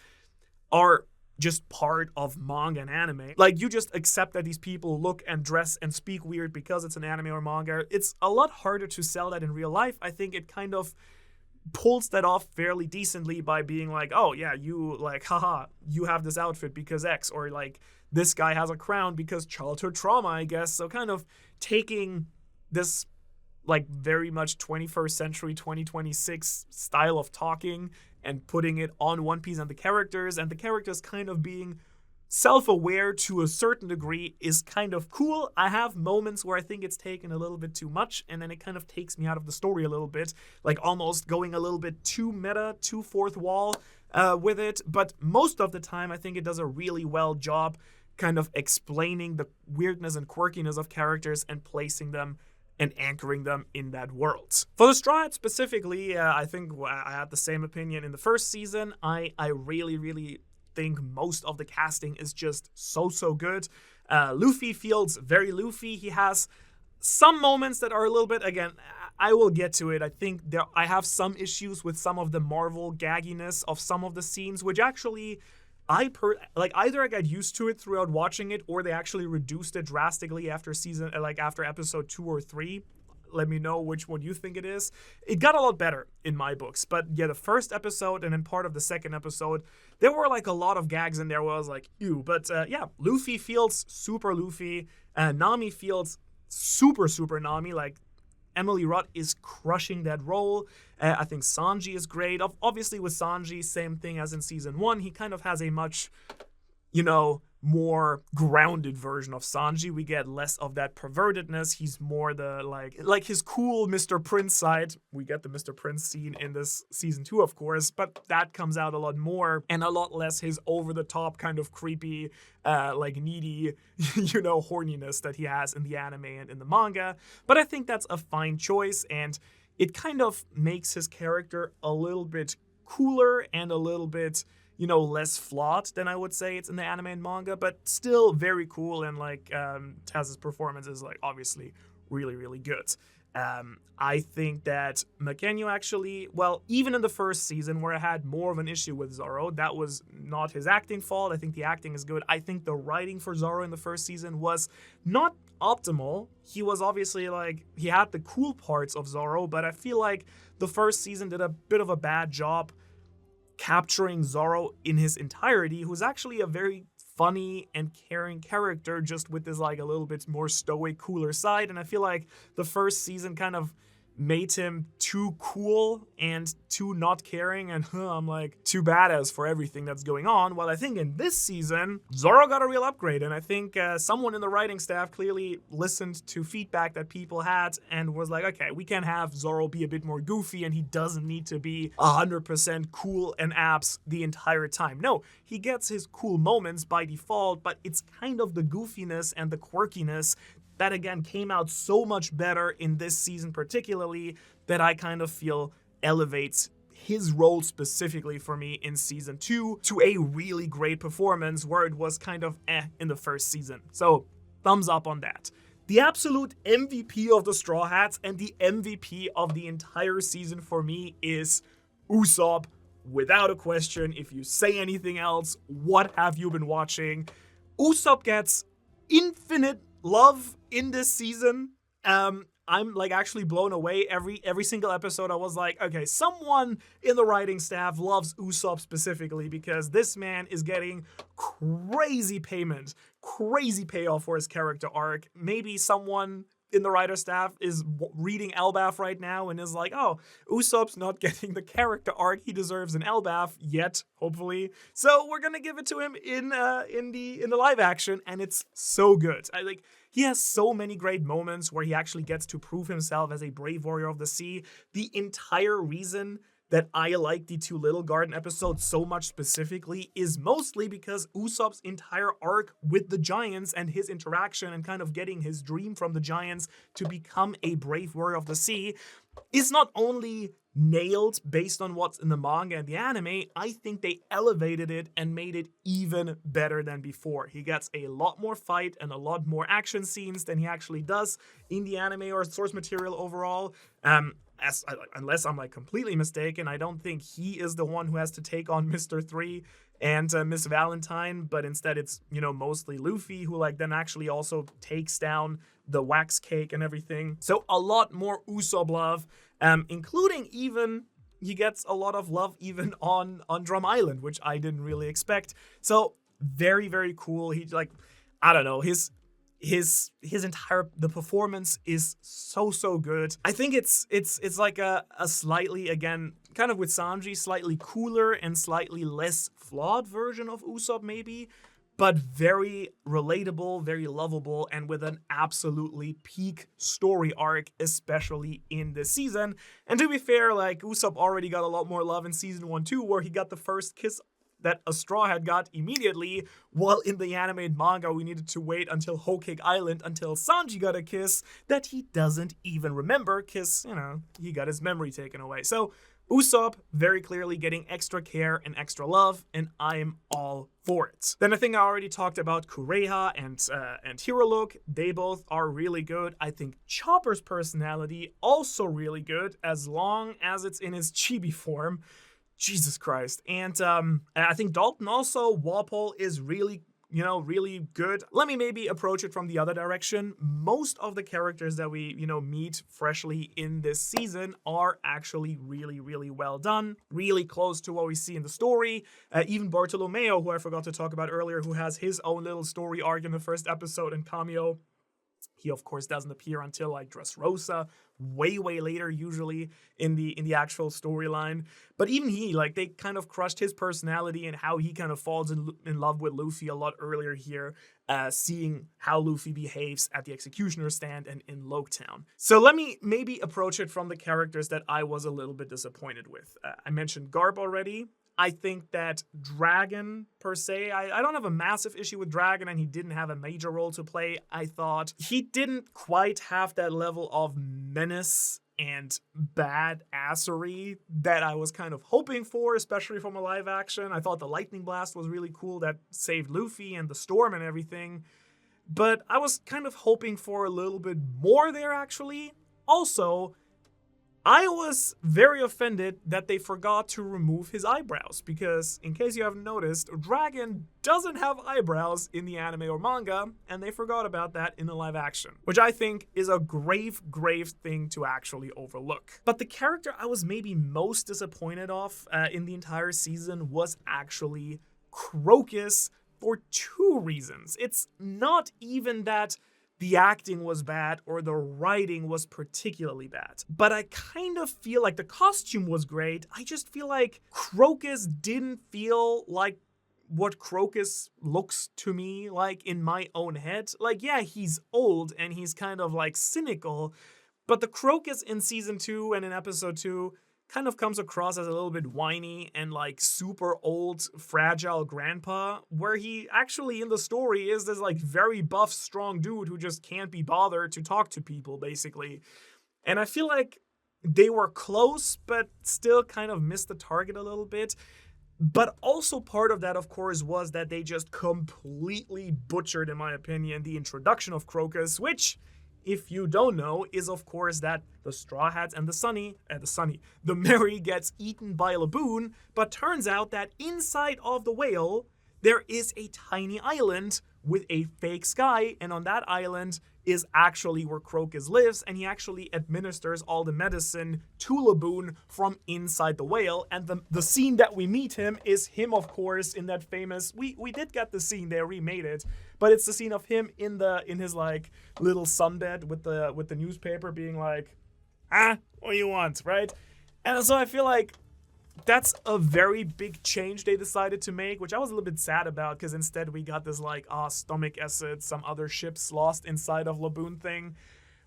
are just part of manga and anime. Like, you just accept that these people look and dress and speak weird because it's an anime or manga. It's a lot harder to sell that in real life. I think it kind of pulls that off fairly decently by being like, oh yeah, you like, haha, you have this outfit because X, or like, this guy has a crown because childhood trauma, I guess. So kind of taking this like very much 21st century 2026 style of talking and putting it on One Piece and the characters kind of being self-aware to a certain degree is kind of cool. I have moments where I think it's taken a little bit too much, and then it kind of takes me out of the story a little bit, like almost going a little bit too meta, too fourth wall with it. But most of the time, I think it does a really well job kind of explaining the weirdness and quirkiness of characters and placing them and anchoring them in that world. For the Straw Hats specifically, I think I had the same opinion in the first season. I really think most of the casting is just so good. Luffy feels very Luffy. He has some moments that are a little bit, again, I will get to it. I think I have some issues with some of the Marvel gagginess of some of the scenes, which actually either I got used to it throughout watching it, or they actually reduced it drastically after after episode 2 or 3. Let me know which one you think it is. It got a lot better in my books, but yeah, the first episode and then part of the second episode, there were like a lot of gags in there where I was like, ew. But yeah, Luffy feels super Luffy. Nami feels super Nami. Like, Emily Rudd is crushing that role. I think Sanji is great. Obviously with Sanji, same thing as in season 1. He kind of has a much, more grounded version of Sanji. We get less of that pervertedness. He's more the like his cool Mr. Prince side. We get the Mr. Prince scene in this season 2, of course, but that comes out a lot more and a lot less his over the top kind of creepy, needy, horniness that he has in the anime and in the manga. But I think that's a fine choice, and it kind of makes his character a little bit cooler and a little bit less flawed than I would say it's in the anime and manga, but still very cool. And Taz's performance is obviously really good. I think that Makenyo actually, even in the first season where I had more of an issue with Zoro, that was not his acting fault. I think the acting is good. I think the writing for Zoro in the first season was not optimal. He was obviously he had the cool parts of Zoro, but I feel like the first season did a bit of a bad job capturing Zoro in his entirety, who's actually a very funny and caring character, just with this a little bit more stoic, cooler side. And I feel like the first season kind of made him too cool and too not caring, and I'm like, too badass for everything that's going on. While I think in this season, Zoro got a real upgrade, and I think someone in the writing staff clearly listened to feedback that people had and was like, okay, we can have Zoro be a bit more goofy, and he doesn't need to be 100% cool and abs the entire time. No, he gets his cool moments by default, but it's kind of the goofiness and the quirkiness that again came out so much better in this season particularly, that I kind of feel elevates his role specifically for me in season 2 to a really great performance where it was kind of in the first season. So thumbs up on that. The absolute MVP of the Straw Hats and the MVP of the entire season for me is Usopp, without a question. If you say anything else, what have you been watching? Usopp gets infinite love in this season. I'm like actually blown away. Every single episode I was like, okay, someone in the writing staff loves Usopp specifically, because this man is getting crazy payment, crazy payoff for his character arc. Maybe someone in the writer staff is reading Elbaf right now and is like, oh, Usopp's not getting the character arc he deserves in Elbaf yet, hopefully. So we're gonna give it to him in the live action, and it's so good. He has so many great moments where he actually gets to prove himself as a brave warrior of the sea. The entire reason that I like the Two Little Garden episodes so much specifically is mostly because Usopp's entire arc with the giants and his interaction and kind of getting his dream from the giants to become a brave warrior of the sea is not only nailed based on what's in the manga and the anime, I think they elevated it and made it even better than before. He gets a lot more fight and a lot more action scenes than he actually does in the anime or source material overall. Unless I'm like completely mistaken, I don't think he is the one who has to take on Mr. 3 and Miss Valentine, but instead it's, mostly Luffy who like then actually also takes down the wax cake and everything. So a lot more Usopp love, including even he gets a lot of love even on Drum Island, which I didn't really expect. So very, very cool. He I don't know, his entire the performance is so good. I think it's like a slightly, again, kind of with Sanji, slightly cooler and slightly less flawed version of Usopp maybe, but very relatable, very lovable, and with an absolutely peak story arc, especially in this season. And to be fair, like, Usopp already got a lot more love in season 1 too, where he got the first kiss that a Straw Hat got immediately, while in the animated manga we needed to wait until Whole Cake Island until Sanji got a kiss that he doesn't even remember, because, he got his memory taken away. So Usopp very clearly getting extra care and extra love, and I'm all for it. Then I think I already talked about Kureha and Hero Look. They both are really good. I think Chopper's personality also really good, as long as it's in his chibi form. Jesus Christ. And I think Dalton also, Walpole is really, really good. Let me maybe approach it from the other direction. Most of the characters that we, meet freshly in this season are actually really, really well done. Really close to what we see in the story. Even Bartolomeo, who I forgot to talk about earlier, who has his own little story arc in the first episode and cameo. He, of course, doesn't appear until like Dressrosa, way later, usually in the actual storyline. But even he, like, they kind of crushed his personality and how he kind of falls in love with Luffy a lot earlier here, seeing how Luffy behaves at the Executioner stand and in Loguetown. So let me maybe approach it from the characters that I was a little bit disappointed with. I mentioned Garp already. I think that Dragon, per se, I don't have a massive issue with Dragon, and he didn't have a major role to play. I thought he didn't quite have that level of menace and badassery that I was kind of hoping for, especially from a live action. I thought the Lightning Blast was really cool, that saved Luffy and the storm and everything. But I was kind of hoping for a little bit more there, actually. Also, I was very offended that they forgot to remove his eyebrows, because, in case you haven't noticed, Dragon doesn't have eyebrows in the anime or manga, and they forgot about that in the live action, which I think is a grave thing to actually overlook. But the character I was maybe most disappointed of in the entire season was actually Crocus, for two reasons. It's not even that the acting was bad or the writing was particularly bad. But I kind of feel like the costume was great. I just feel like Crocus didn't feel like what Crocus looks to me like in my own head. Like, yeah, he's old and he's kind of like cynical, but the Crocus in season 2 and in episode 2 kind of comes across as a little bit whiny and like super old, fragile grandpa, where he actually in the story is this like very buff, strong dude who just can't be bothered to talk to people, basically. And I feel like they were close, but still kind of missed the target a little bit. But also part of that, of course, was that they just completely butchered, in my opinion, the introduction of Crocus, which, if you don't know, is of course that the Straw Hats and the Mary gets eaten by Laboon, but turns out that inside of the whale, there is a tiny island with a fake sky, and on that island is actually where Crocus lives, and he actually administers all the medicine to Laboon from inside the whale. And the scene that we meet him is him, of course, in that famous, we did get the scene, they remade it, but it's the scene of him in his like little sunbed with the newspaper being like, what do you want, right? And so I feel like that's a very big change they decided to make, which I was a little bit sad about, because instead we got this like, stomach acid, some other ships lost inside of Laboon thing,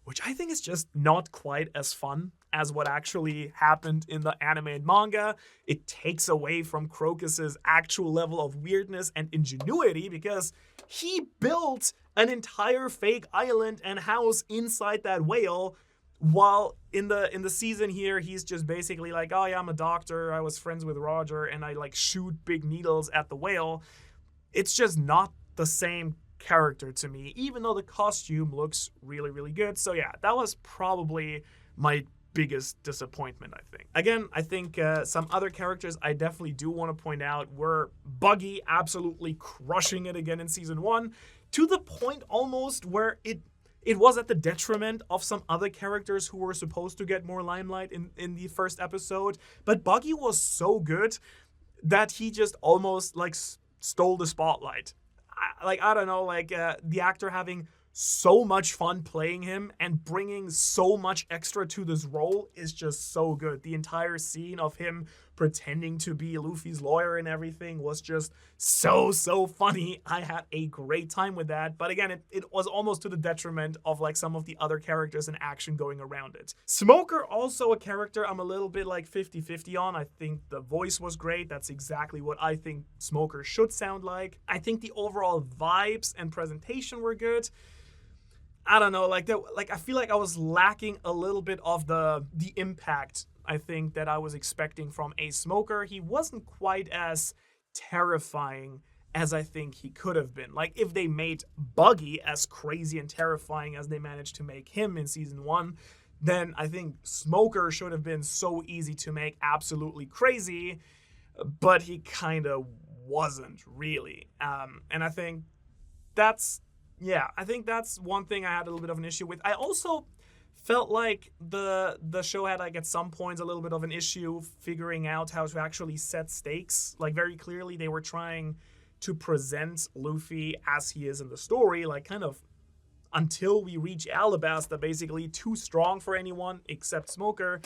which I think is just not quite as fun as what actually happened in the anime and manga. It takes away from Crocus's actual level of weirdness and ingenuity, because he built an entire fake island and house inside that whale, while in the season here, he's just basically like, oh yeah, I'm a doctor, I was friends with Roger, and I like shoot big needles at the whale. It's just not the same character to me, even though the costume looks really, really good. So yeah, that was probably my biggest disappointment, I think. Again, I think some other characters I definitely do want to point out were Buggy absolutely crushing it again in season 1, to the point almost where it was at the detriment of some other characters who were supposed to get more limelight in the first episode. But Buggy was so good that he just almost like stole the spotlight. I don't know, the actor having so much fun playing him and bringing so much extra to this role is just so good. The entire scene of him pretending to be Luffy's lawyer and everything was just so funny. I had a great time with that. But again, it was almost to the detriment of like some of the other characters and action going around it. Smoker, also a character I'm a little bit like 50-50 on. I think the voice was great. That's exactly what I think Smoker should sound like. I think the overall vibes and presentation were good. I don't know, I feel like I was lacking a little bit of the impact, I think, that I was expecting from a Smoker. He wasn't quite as terrifying as I think he could have been. Like, if they made Buggy as crazy and terrifying as they managed to make him in season 1, then I think Smoker should have been so easy to make absolutely crazy, but he kind of wasn't really. And I think that's one thing I had a little bit of an issue with. I also felt like the show had, like, at some points a little bit of an issue figuring out how to actually set stakes. Like, very clearly they were trying to present Luffy as he is in the story, like, kind of until we reach Alabasta, basically too strong for anyone except Smoker.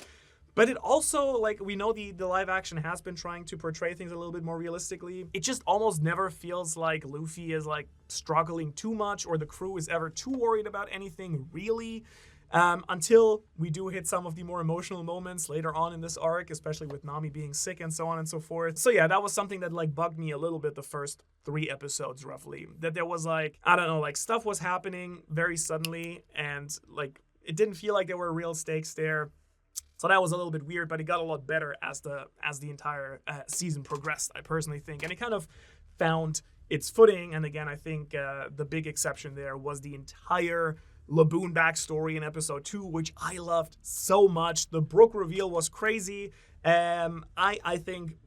But it also, like, we know the live action has been trying to portray things a little bit more realistically. It just almost never feels like Luffy is, like, struggling too much or the crew is ever too worried about anything, really. Until we do hit some of the more emotional moments later on in this arc, especially with Nami being sick and so on and so forth. So yeah, that was something that, like, bugged me a little bit the first 3 episodes, roughly. That there was, like, I don't know, like, stuff was happening very suddenly and, like, it didn't feel like there were real stakes there. So that was a little bit weird, but it got a lot better as the entire season progressed, I personally think. And it kind of found its footing. And again, I think the big exception there was the entire Laboon backstory in episode 2, which I loved so much. The Brook reveal was crazy. I think,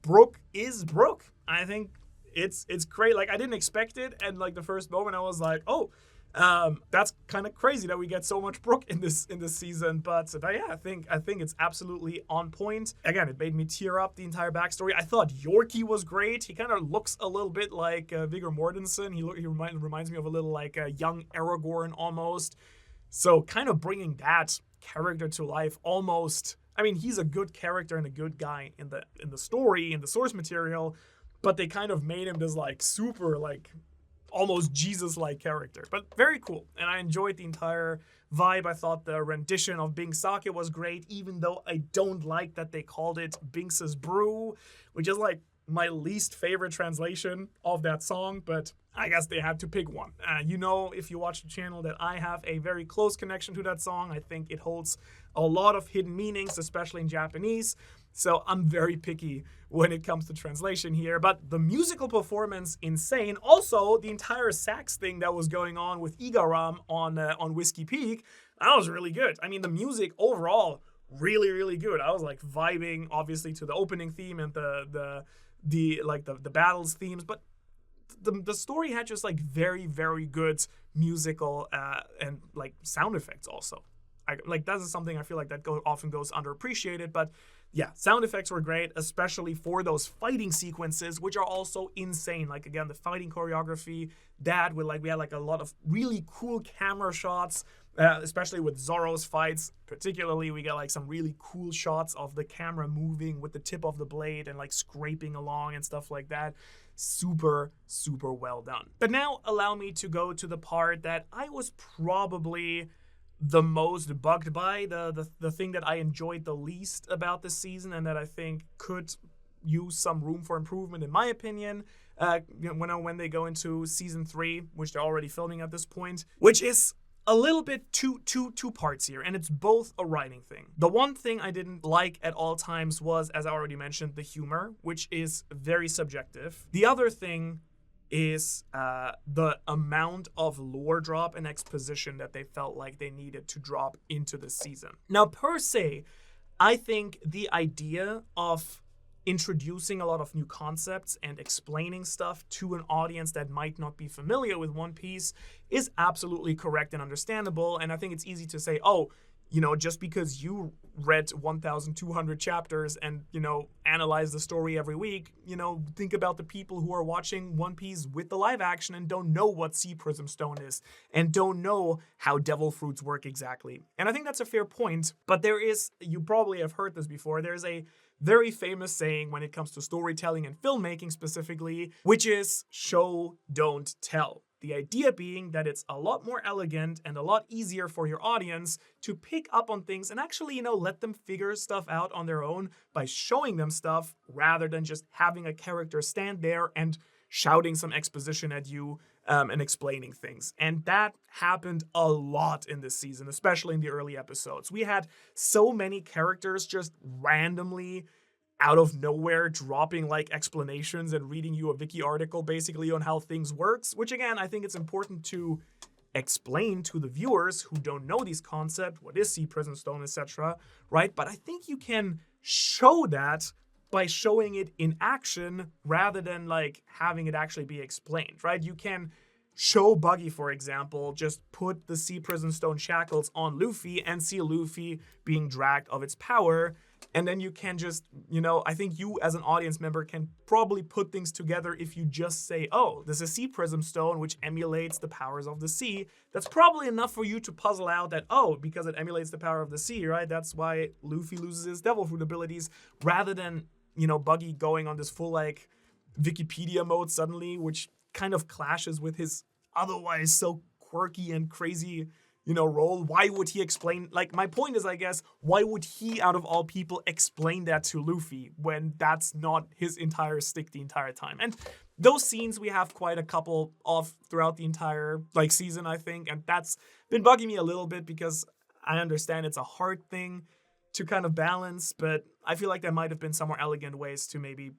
Brook is Brook. I think it's great. Like, I didn't expect it. And, like, the first moment I was like, oh, That's kind of crazy that we get so much Brook in this season, but yeah, I think it's absolutely on point. Again, it made me tear up the entire backstory. I thought Yorkie was great. He kind of looks a little bit like Viggo Mortensen. He reminds me of a little like a young Aragorn almost. So kind of bringing that character to life almost. I mean, he's a good character and a good guy in the story, in the source material, but they kind of made him this like super like almost Jesus-like character, but very cool. And I enjoyed the entire vibe. I thought the rendition of Bing Sake was great, even though I don't like that they called it Binks's Brew, which is like my least favorite translation of that song, but I guess they had to pick one. If you watch the channel, that I have a very close connection to that song. I think it holds a lot of hidden meanings, especially in Japanese. So I'm very picky when it comes to translation here. But the musical performance, insane. Also, the entire sax thing that was going on with Igaram on Whiskey Peak, that was really good. I mean, the music overall, really, really good. I was like vibing, obviously, to the opening theme and the battles themes, but the story had just like very, very good musical and like sound effects also. That is something I feel like that often goes underappreciated, but yeah, sound effects were great, especially for those fighting sequences, which are also insane. Like, again, the fighting choreography, we had like a lot of really cool camera shots, especially with Zoro's fights. Particularly, we got like some really cool shots of the camera moving with the tip of the blade and like scraping along and stuff like that. Super, super well done. But now allow me to go to the part that I was probably the most bugged by, the thing that I enjoyed the least about this season and that I think could use some room for improvement in my opinion, when they go into season 3, which they're already filming at this point, which is a little bit two parts here, and it's both a writing thing. The one thing I didn't like at all times was, as I already mentioned, the humor, which is very subjective. The other thing is the amount of lore drop and exposition that they felt like they needed to drop into the season. Now, per se, I think the idea of introducing a lot of new concepts and explaining stuff to an audience that might not be familiar with One Piece is absolutely correct and understandable. And I think it's easy to say, oh, just because you read 1,200 chapters and, analyze the story every week, think about the people who are watching One Piece with the live action and don't know what Sea Prism Stone is and don't know how devil fruits work exactly. And I think that's a fair point, but you probably have heard this before, there's a very famous saying when it comes to storytelling and filmmaking specifically, which is show, don't tell. The idea being that it's a lot more elegant and a lot easier for your audience to pick up on things and actually, let them figure stuff out on their own by showing them stuff rather than just having a character stand there and shouting some exposition at you and explaining things. And that happened a lot in this season, especially in the early episodes. We had so many characters just randomly out of nowhere dropping like explanations and reading you a wiki article basically on how things works, which again, I think it's important to explain to the viewers who don't know these concepts, what is Sea Prism Stone, etc., right? But I think you can show that by showing it in action rather than like having it actually be explained, right? You can show Buggy, for example, just put the Sea Prism Stone shackles on Luffy and see Luffy being dragged of its power. And then you can just, I think you as an audience member can probably put things together if you just say, oh, there's a Sea Prism Stone which emulates the powers of the sea. That's probably enough for you to puzzle out that, oh, because it emulates the power of the sea, right? That's why Luffy loses his devil fruit abilities, rather than, Buggy going on this full, like, Wikipedia mode suddenly, which kind of clashes with his otherwise so quirky and crazy role. Why would he explain, like, my point is, I guess, why would he, out of all people, explain that to Luffy when that's not his entire stick the entire time? And those scenes we have quite a couple of throughout the entire, like, season, I think, and that's been bugging me a little bit because I understand it's a hard thing to kind of balance, but I feel like there might have been some more elegant ways to maybe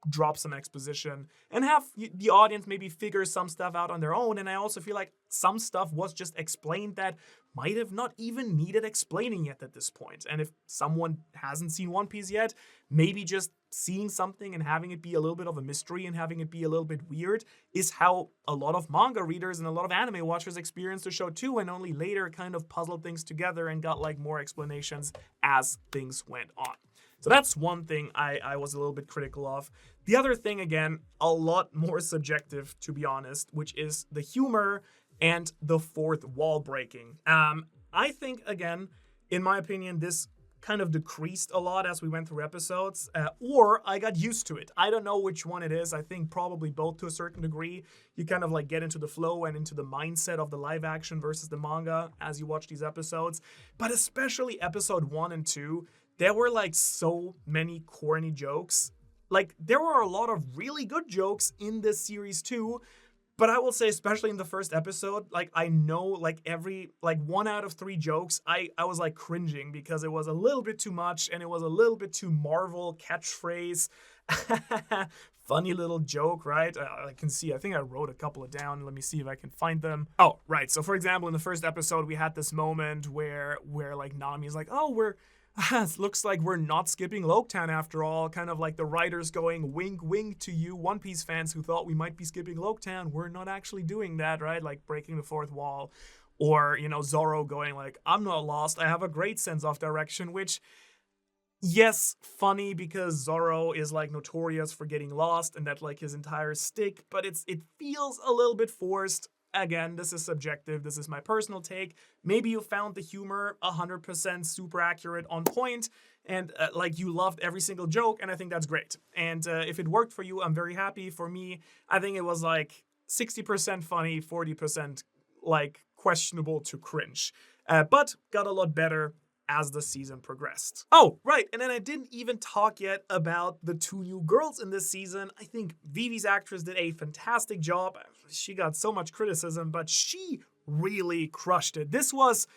drop some exposition and have the audience maybe figure some stuff out on their own. And I also feel like some stuff was just explained that might have not even needed explaining yet at this point. And if someone hasn't seen One Piece yet, maybe just seeing something and having it be a little bit of a mystery and having it be a little bit weird is how a lot of manga readers and a lot of anime watchers experienced the show too, and only later kind of puzzled things together and got like more explanations as things went on. So that's one thing I was a little bit critical of. The other thing, again, a lot more subjective, to be honest, which is the humor and the fourth wall breaking. I think, again, in my opinion, this kind of decreased a lot as we went through episodes, or I got used to it. I don't know which one it is. I think probably both to a certain degree. You kind of like get into the flow and into the mindset of the live action versus the manga as you watch these episodes. But especially episode 1 and 2, there were like so many corny jokes. Like there were a lot of really good jokes in this series too, but I will say, especially in the first episode, like I know like every, like 1 out of 3 jokes, I was like cringing because it was a little bit too much and it was a little bit too Marvel catchphrase. Funny little joke, right? I can see, I think I wrote a couple of down. Let me see if I can find them. Oh, right. So for example, in the first episode, we had this moment where like Nami is like, oh, it looks like we're not skipping Loguetown after all. Kind of like the writers going wink, wink to you One Piece fans who thought we might be skipping Loguetown. We're not actually doing that, right? Like breaking the fourth wall. Or, Zoro going like, I'm not lost. I have a great sense of direction, which, yes, funny because Zoro is like notorious for getting lost and that's like his entire stick, but it feels a little bit forced. Again, this is subjective. This is my personal take. Maybe you found the humor 100% super accurate, on point, and like you loved every single joke, and I think that's great. And if it worked for you, I'm very happy. For me, I think it was like 60% funny, 40% like questionable to cringe, but got a lot better as the season progressed. Oh, right, and then I didn't even talk yet about the 2 new girls in this season. I think Vivi's actress did a fantastic job. She got so much criticism, but she really crushed it. This was,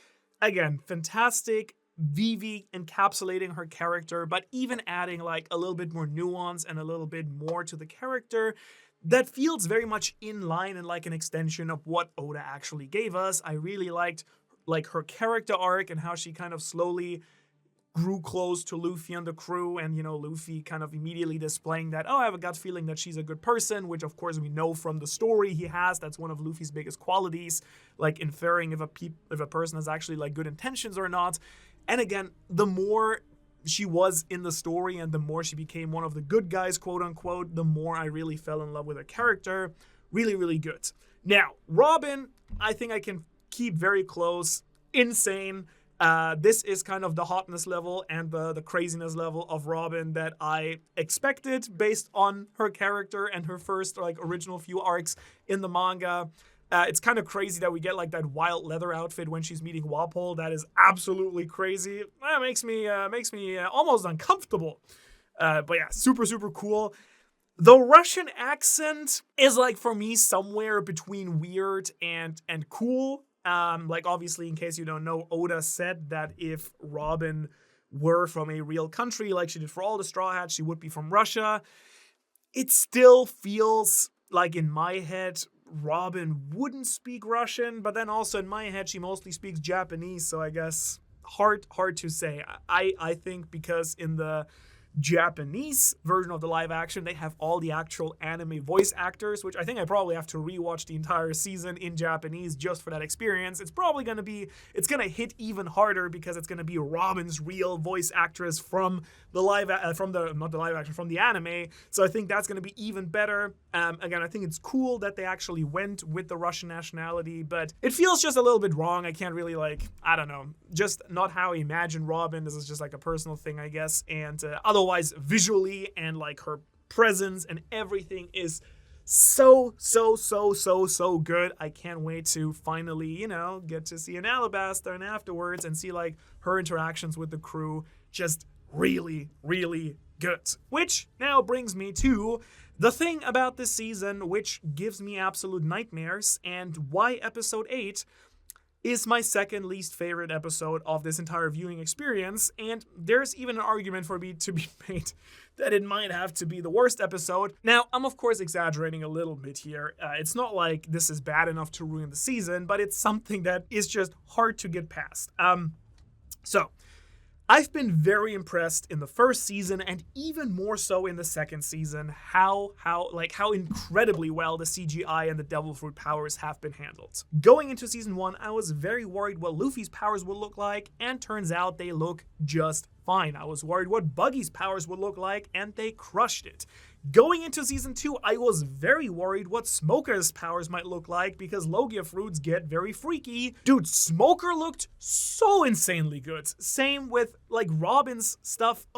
again, fantastic. Vivi encapsulating her character, but even adding like a little bit more nuance and a little bit more to the character that feels very much in line and like an extension of what Oda actually gave us. I really liked like her character arc and how she kind of slowly grew close to Luffy and the crew, and Luffy kind of immediately displaying that, oh, I have a gut feeling that she's a good person, which of course we know from the story he has. That's one of Luffy's biggest qualities, like inferring if a person has actually like good intentions or not. And again, the more she was in the story and the more she became one of the good guys, quote unquote, the more I really fell in love with her character. Really, really good. Now, Robin, I think I can keep very close. Insane. This is kind of the hotness level and the craziness level of Robin that I expected based on her character and her first like original few arcs in the manga. It's kind of crazy that we get like that wild leather outfit when she's meeting Walpole. That is absolutely crazy. That makes me almost uncomfortable. But yeah, super, super cool. The Russian accent is like for me somewhere between weird and cool. Like obviously, in case you don't know, Oda said that if Robin were from a real country, like she did for all the Straw Hats, she would be from Russia. It still feels like in my head, Robin wouldn't speak Russian, but then also in my head, she mostly speaks Japanese. So I guess hard to say. I think because in the Japanese version of the live action, they have all the actual anime voice actors, which I think I probably have to rewatch the entire season in Japanese just for that experience. It's probably going to hit even harder because it's going to be Robin's real voice actress from the anime. So I think that's going to be even better. Again, I think it's cool that they actually went with the Russian nationality, but it feels just a little bit wrong. I can't really I don't know, just not how I imagine Robin. This is just like a personal thing, I guess. And otherwise, visually and like her presence and everything is so good. I can't wait to finally, get to see an Alabasta and afterwards and see like her interactions with the crew. Just really, really good. Which now brings me to the thing about this season which gives me absolute nightmares and why episode 8 is my second least favorite episode of this entire viewing experience, and there's even an argument for me to be made that it might have to be the worst episode. Now, I'm of course exaggerating a little bit here. It's not like this is bad enough to ruin the season, but it's something that is just hard to get past. So, I've been very impressed in the first season and even more so in the second season how incredibly well the CGI and the devil fruit powers have been handled. Going into season 1, I was very worried what Luffy's powers would look like, and turns out they look just fine. I was worried what Buggy's powers would look like, and they crushed it. Going into season 2, I was very worried what Smoker's powers might look like because Logia fruits get very freaky. Dude, Smoker looked so insanely good. Same with like Robin's stuff.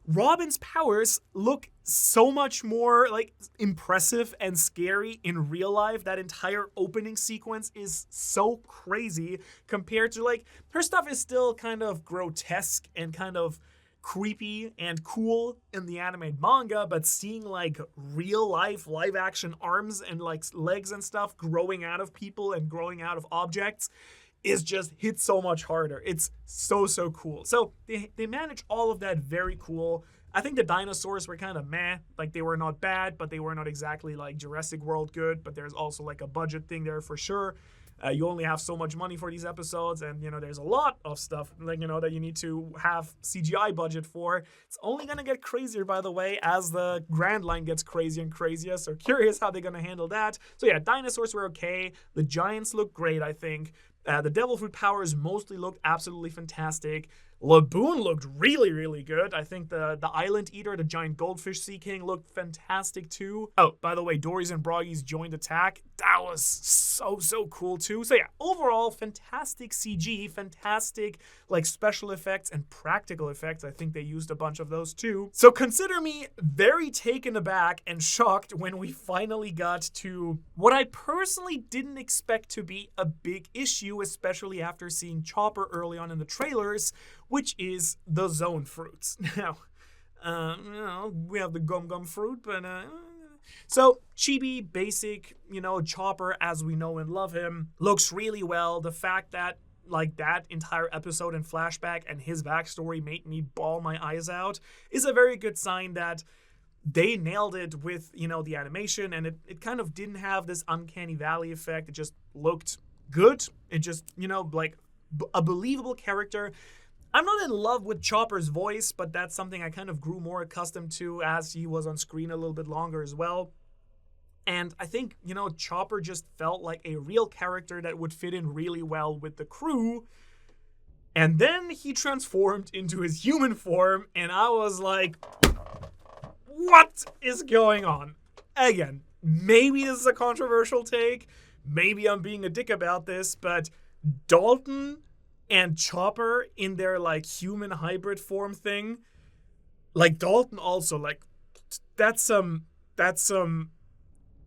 Robin's powers look so much more like impressive and scary in real life. That entire opening sequence is so crazy compared to like her stuff is still kind of grotesque and kind of creepy and cool in the animated manga, but seeing like real life live action arms and like legs and stuff growing out of people and growing out of objects is just hit so much harder. It's so cool. So they manage all of that very cool. I think the dinosaurs were kind of meh. Like they were not bad, but they were not exactly like Jurassic World good, but there's also like a budget thing there for sure. You only have so much money for these episodes, and, there's a lot of stuff, like, that you need to have CGI budget for. It's only going to get crazier, by the way, as the Grand Line gets crazier and crazier, so curious how they're going to handle that. So yeah, dinosaurs were okay. The giants look great, I think. The devil fruit powers mostly looked absolutely fantastic. Laboon looked really good. I think the Island Eater, the giant goldfish sea king, looked fantastic too. Oh, by the way, Dory's and Broggy's joint attack, that was so cool too. So yeah, overall, fantastic CG, fantastic like special effects and practical effects. I think they used a bunch of those too. So consider me very taken aback and shocked when we finally got to what I personally didn't expect to be a big issue, especially after seeing Chopper early on in the trailers, which is the zone fruits. Now, we have the gum fruit, but so chibi, basic, Chopper as we know and love him, looks really well. The fact that like that entire episode and flashback and his backstory made me bawl my eyes out is a very good sign that they nailed it with, the animation, and it kind of didn't have this uncanny valley effect. It just looked good. It just, like a believable character. I'm not in love with Chopper's voice, but that's something I kind of grew more accustomed to as he was on screen a little bit longer as well. And I think, Chopper just felt like a real character that would fit in really well with the crew. And then he transformed into his human form, and I was like, what is going on? Again, maybe this is a controversial take. Maybe I'm being a dick about this, but Dalton and Chopper in their like human hybrid form thing, like Dalton also, like that's some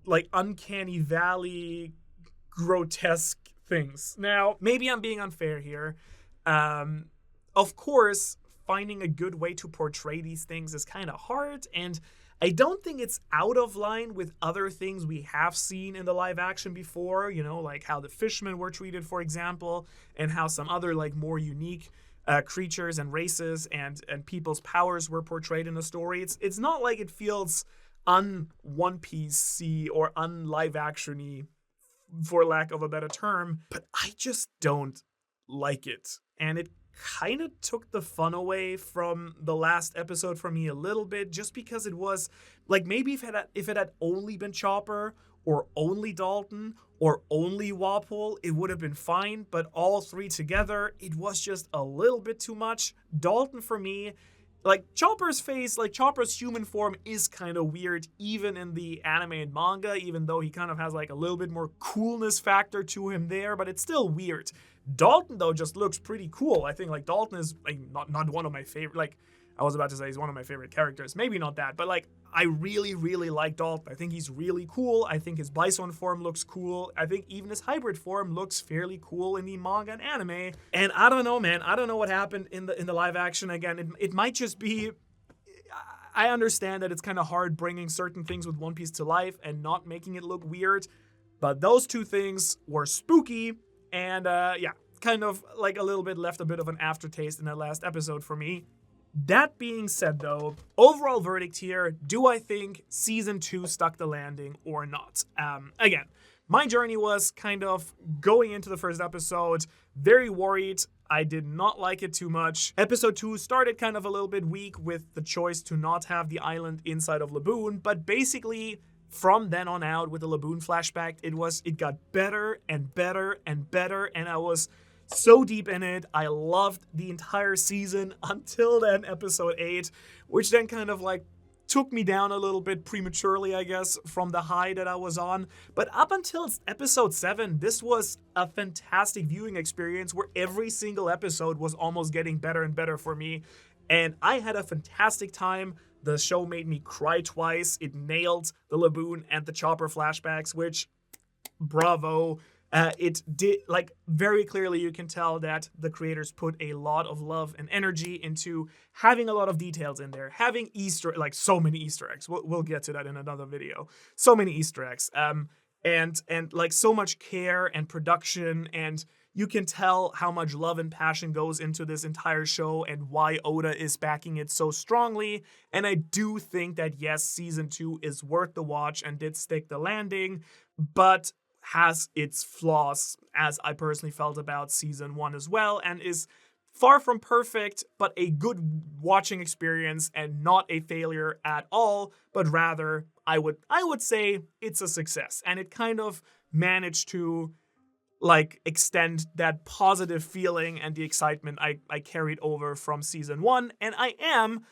like uncanny valley grotesque things. Now, maybe I'm being unfair here. Of course, finding a good way to portray these things is kind of hard, and I don't think it's out of line with other things we have seen in the live action before, like how the fishmen were treated, for example, and how some other like more unique creatures and races and people's powers were portrayed in the story. It's not like it feels un-One Piece-y or un-live action-y, for lack of a better term, but I just don't like it. And it kind of took the fun away from the last episode for me a little bit, just because it was like, maybe if it had only been Chopper or only Dalton or only Wapol, it would have been fine, but all three together, it was just a little bit too much. Dalton, for me, like Chopper's face, like Chopper's human form is kind of weird even in the animated manga, even though he kind of has like a little bit more coolness factor to him there, but it's still weird. Dalton, though, just looks pretty cool. I think, like, Dalton is, like, not one of my favorite, like, I was about to say he's one of my favorite characters. Maybe not that, but, like, I really like Dalton. I think he's really cool. I think his Bison form looks cool. I think even his hybrid form looks fairly cool in the manga and anime. And I don't know, man. I don't know what happened in the live action. Again, it might just be... I understand that it's kind of hard bringing certain things with One Piece to life and not making it look weird, but those two things were spooky. And yeah, kind of like a little bit left a bit of an aftertaste in that last episode for me. That being said, though, overall verdict here, do I think season 2 stuck the landing or not? Again, my journey was kind of going into the first episode very worried. I did not like it too much. Episode 2 started kind of a little bit weak with the choice to not have the island inside of Laboon, but basically from then on out with the Laboon flashback, it got better and better and better, and I was so deep in it. I loved the entire season until then episode 8, which then kind of like took me down a little bit prematurely, I guess, from the high that I was on. But up until episode 7, this was a fantastic viewing experience where every single episode was almost getting better and better for me. And I had a fantastic time. The show made me cry twice. It nailed the Laboon and the Chopper flashbacks, which, bravo. It did, like, very clearly you can tell that the creators put a lot of love and energy into having a lot of details in there, having so many Easter eggs. We'll get to that in another video. So many Easter eggs, and like so much care and production, and you can tell how much love and passion goes into this entire show and why Oda is backing it so strongly. And I do think that yes, season 2 is worth the watch and did stick the landing, but has its flaws, as I personally felt about season 1 as well, and is far from perfect, but a good watching experience and not a failure at all, but rather I would say it's a success. And it kind of managed to like extend that positive feeling and the excitement I carried over from season 1, and I am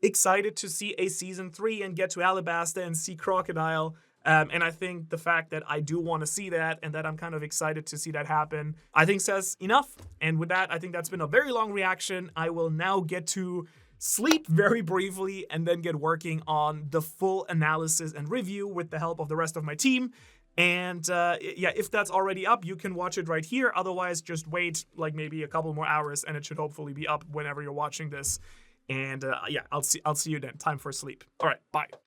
excited to see a season 3 and get to Alabasta and see Crocodile. And I think the fact that I do want to see that and that I'm kind of excited to see that happen, I think says enough. And with that, I think that's been a very long reaction. I will now get to sleep very briefly and then get working on the full analysis and review with the help of the rest of my team. And yeah, if that's already up, you can watch it right here. Otherwise, just wait like maybe a couple more hours and it should hopefully be up whenever you're watching this. And yeah, I'll see you then. Time for sleep. All right, bye.